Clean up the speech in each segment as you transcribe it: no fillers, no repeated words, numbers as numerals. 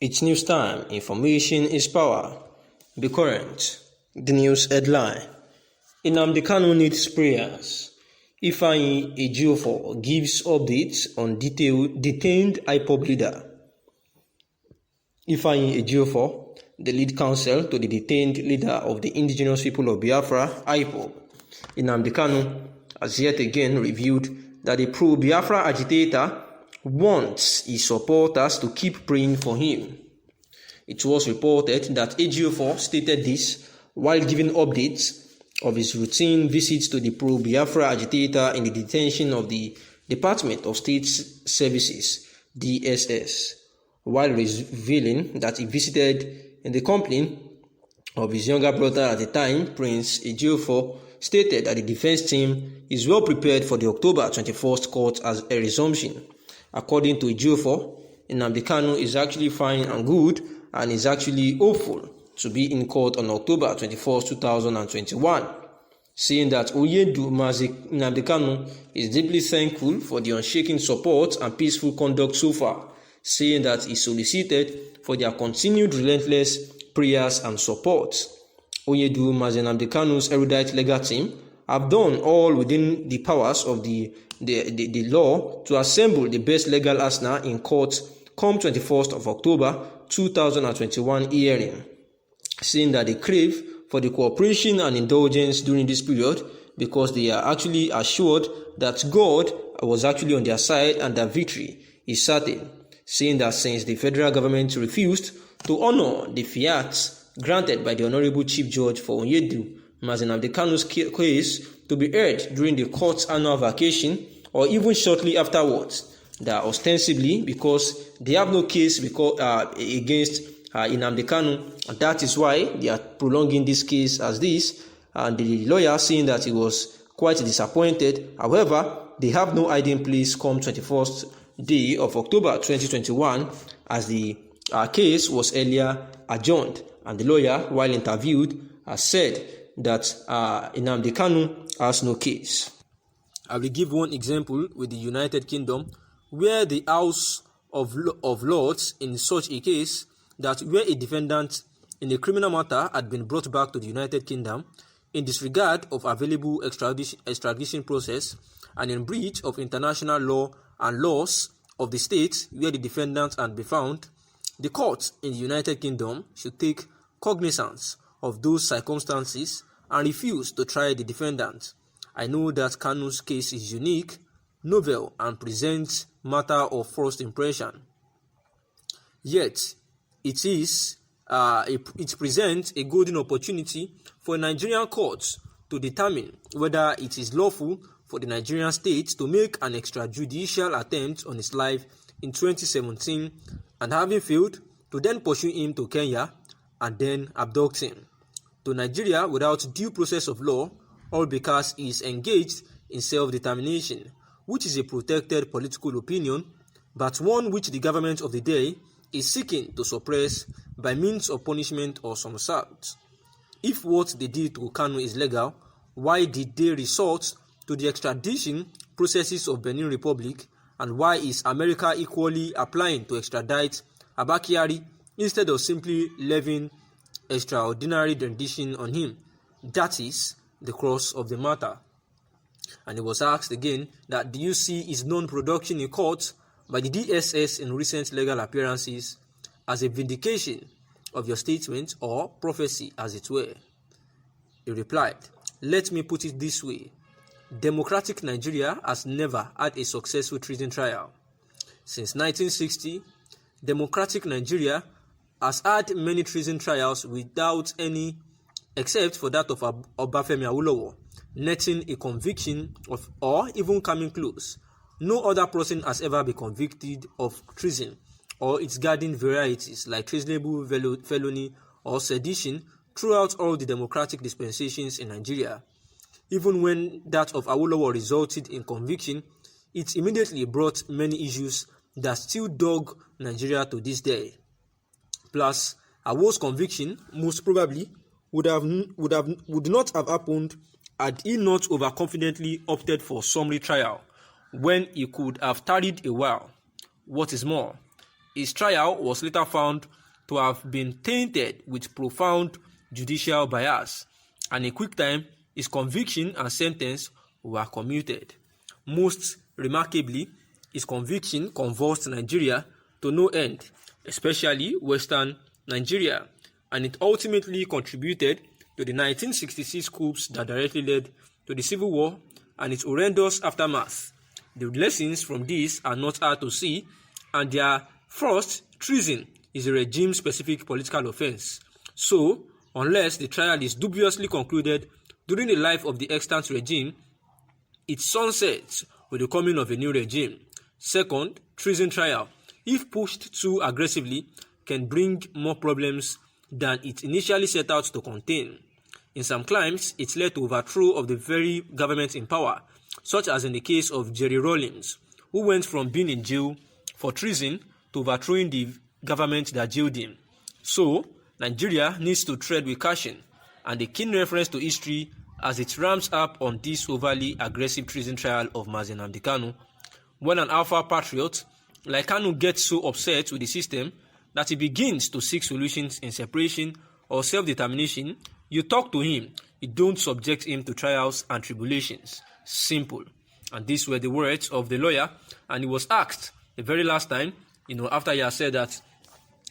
It's news time. Information is power. Be current. The news headline. Nnamdi Kanu needs prayers. Ifeanyi Ejiofor gives updates on detained IPOB leader. Ifeanyi Ejiofor, the lead counsel to the detained leader of the indigenous people of Biafra, IPOB, Nnamdi Kanu, has yet again revealed that the pro-Biafra agitator wants his supporters to keep praying for him. It was reported that Ejiofor stated this while giving updates of his routine visits to the pro-Biafra agitator in the detention of the Department of State Services, DSS, while revealing that he visited in the company of his younger brother at the time. Prince Ejiofor stated that the defense team is well prepared for the October 21st court as a resumption. According to Ejiofor, Nnamdi Kanu is actually fine and good and is actually hopeful to be in court on October 21st, 2021, saying that Oyedu Nnamdi Kanu is deeply thankful for the unshaken support and peaceful conduct so far, saying that he solicited for their continued relentless prayers and support. Oyedu Nnamdi Kanu's erudite legal team have done all within the powers of the law to assemble the best legal arsenal in court come 21st of October 2021 hearing, saying that they crave for the cooperation and indulgence during this period because they are actually assured that God was actually on their side and that victory is certain, saying that since the federal government refused to honor the fiat granted by the Honorable Chief Judge for Oyedu Nnamdi Kanu's case to be heard during the court's annual vacation or even shortly afterwards, that ostensibly because they have no case against Nnamdi Kanu, and that is why they are prolonging this case as this, and the lawyer saying that he was quite disappointed. However, they have no hiding place come 21st day of October 2021 as the case was earlier adjourned, and the lawyer, while interviewed, has said that Nnamdi Kanu has no case. I will give one example with the United Kingdom, where the House of Lords in such a case that where a defendant in a criminal matter had been brought back to the United Kingdom in disregard of available extradition process and in breach of international law and laws of the state where the defendant had been found, the court in the United Kingdom should take cognizance of those circumstances and refuse to try the defendant. I know that Kanu's case is unique, novel, and presents matter of first impression. Yet, it presents a golden opportunity for Nigerian courts to determine whether it is lawful for the Nigerian state to make an extrajudicial attempt on his life in 2017 and, having failed, to then pursue him to Kenya and then abduct him to Nigeria without due process of law, all because he is engaged in self-determination, which is a protected political opinion, but one which the government of the day is seeking to suppress by means of punishment or some sort. If what they did to Kanu is legal, why did they resort to the extradition processes of Benin Republic, and why is America equally applying to extradite Abba Kyari instead of simply levying extraordinary rendition on him? That is the crux of the matter. And he was asked again that do you see his non-production in court by the DSS in recent legal appearances as a vindication of your statement or prophecy, as it were? He replied, "Let me put it this way. Democratic Nigeria has never had a successful treason trial. Since 1960, democratic Nigeria has had many treason trials without any, except for that of Obafemi Awolowo, netting a conviction of or even coming close. No other person has ever been convicted of treason or its garden varieties like treasonable felony or sedition throughout all the democratic dispensations in Nigeria. Even when that of Awolowo resulted in conviction, it immediately brought many issues that still dog Nigeria to this day. Plus, Awo's conviction most probably would not have happened had he not overconfidently opted for summary trial when he could have tarried a while. What is more, his trial was later found to have been tainted with profound judicial bias, and in quick time, his conviction and sentence were commuted. Most remarkably, his conviction convulsed Nigeria to no end, especially Western Nigeria, and it ultimately contributed to the 1966 coups that directly led to the Civil War and its horrendous aftermath. The lessons from this are not hard to see, and they are: first, treason is a regime-specific political offense. So, unless the trial is dubiously concluded during the life of the extant regime, it sunsets with the coming of a new regime. Second, treason trial, if pushed too aggressively, can bring more problems than it initially set out to contain. In some climes, it led to overthrow of the very government in power, such as in the case of Jerry Rawlings, who went from being in jail for treason to overthrowing the government that jailed him. So, Nigeria needs to tread with caution, and a keen reference to history as it ramps up on this overly aggressive treason trial of Mazi Nnamdi Kanu. When an alpha patriot like Kanu gets so upset with the system that he begins to seek solutions in separation or self-determination, you talk to him, you don't subject him to trials and tribulations. Simple. And these were the words of the lawyer, and he was asked the very last time, after he had said that,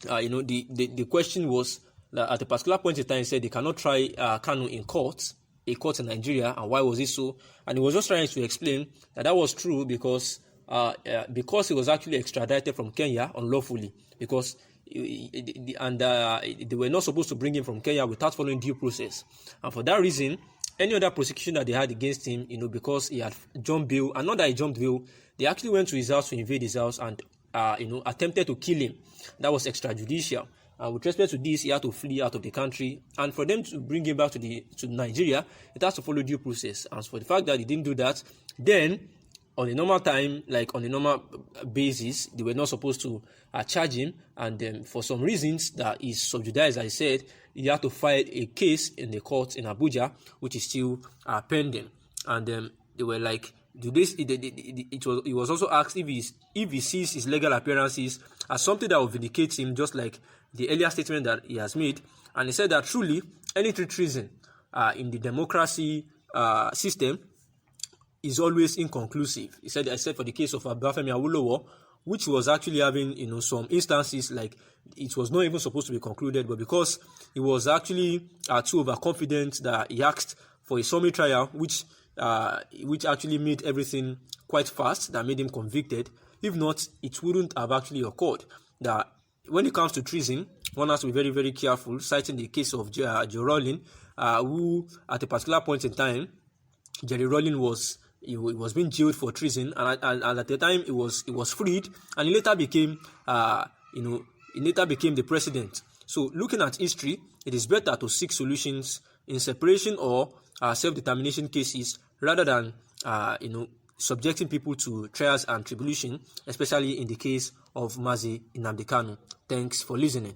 the question was that at a particular point in time, he said they cannot try Kanu in court, a court in Nigeria, and why was it so? And he was just trying to explain that was true because he was actually extradited from Kenya unlawfully, because they were not supposed to bring him from Kenya without following due process. And for that reason, any other prosecution that they had against him, because he had jumped bail, and not that he jumped bail, they actually went to his house to invade his house and attempted to kill him. That was extrajudicial. And with respect to this, he had to flee out of the country. And for them to bring him back to Nigeria, it has to follow due process. And for the fact that he didn't do that, then on a normal time, like on a normal basis, they were not supposed to charge him. And for some reasons that is sub judice, as I said, he had to file a case in the court in Abuja, which is still pending. And they were like, he was also asked if he sees his legal appearances as something that will vindicate him, just like the earlier statement that he has made. And he said that truly any treason in the democracy system is always inconclusive. He said, except for the case of Obafemi Awolowo, which was actually having some instances like it was not even supposed to be concluded, but because he was actually too overconfident that he asked for a summary trial, which actually made everything quite fast, that made him convicted. If not, it wouldn't have actually occurred. That when it comes to treason, one has to be very, very careful, citing the case of Jerry Rawlings, who at a particular point in time, Jerry Rawlings was being jailed for treason, and at the time he was freed, and he later became the president. So looking at history, it is better to seek solutions in separation or self-determination cases rather than subjecting people to trials and tribulation, especially in the case of Mazi Nnamdi Kanu. Thanks for listening.